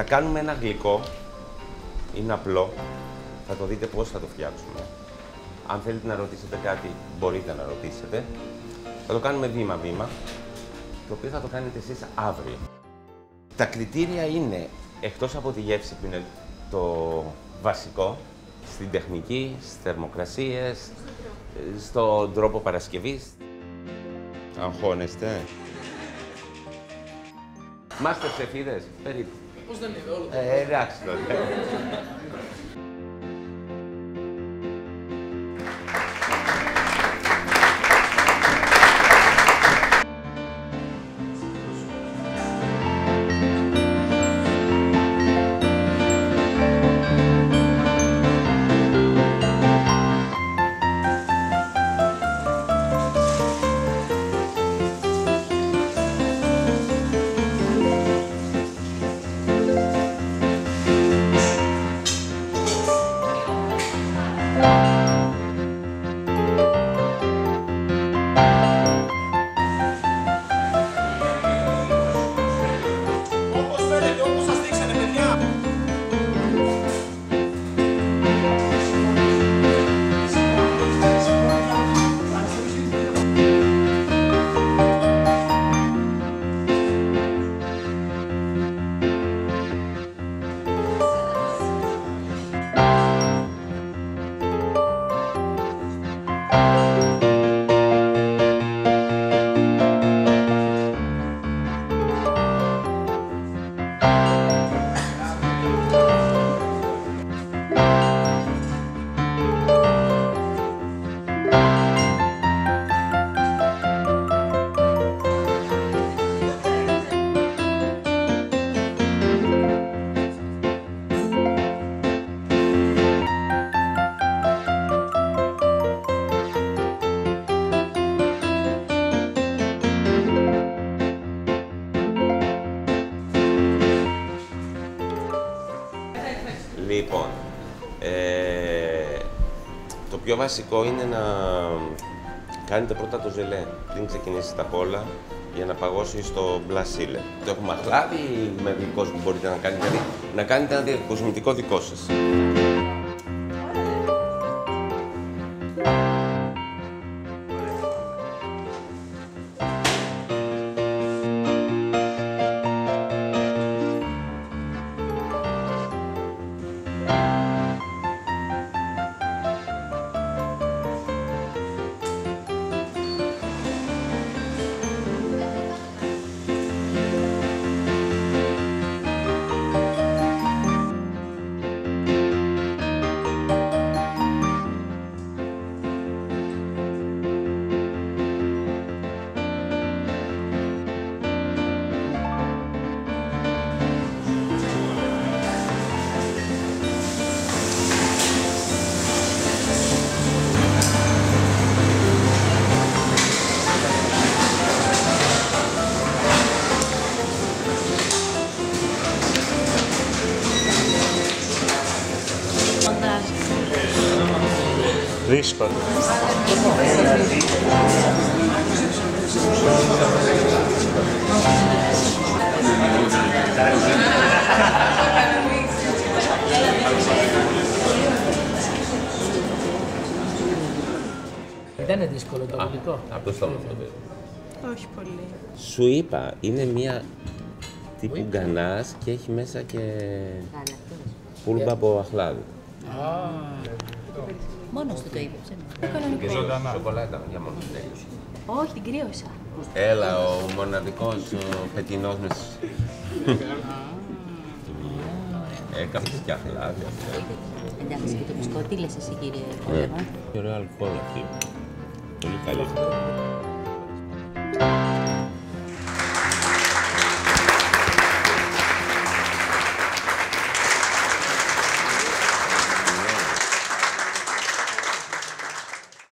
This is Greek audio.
Θα κάνουμε ένα γλυκό, είναι απλό, θα το δείτε πώς θα το φτιάξουμε. Αν θέλετε να ρωτήσετε κάτι, μπορείτε να ρωτήσετε. Θα το κάνουμε βήμα-βήμα, το οποίο θα το κάνετε εσείς αύριο. Τα κριτήρια είναι, εκτός από τη γεύση που είναι το βασικό, στην τεχνική, στις θερμοκρασίες, στον τρόπο παρασκευής. Αγχώνεστε. Μάστερ σεφίδες, περίπου. Πώς δεν είναι όλο το Εντάξει τότε. Λοιπόν, το πιο βασικό είναι να κάνετε πρώτα το ζελέ πριν ξεκινήσετε απ' όλα για να παγώσει στο μπλασίλε. Το έχουμε αχλάδι ή με γλυκός που μπορείτε να κάνετε, δηλαδή να κάνετε ένα διακοσμητικό δικό σας. Δύσκολο. Δεν είναι δύσκολο το γλυκό. Από το στόμα αυτό. Όχι πολύ. Σου είπα, είναι μία τύπου γκανάς και έχει μέσα και πούλπα από αχλάδι. Μόνος του το είπε. Κανονικό. Σοκολάτα, για μόνο του τέλειωσε. Όχι, την κρύωσα. Έλα, ο μοναδικός, ο πετεινός με έκαψες και αχλάδι αυτό. Εντάξει, και το μπισκότ, τι λες εσύ κύριε Κόλεβα. Ωραίο αλκοόλ αυτή. Πολύ καλή.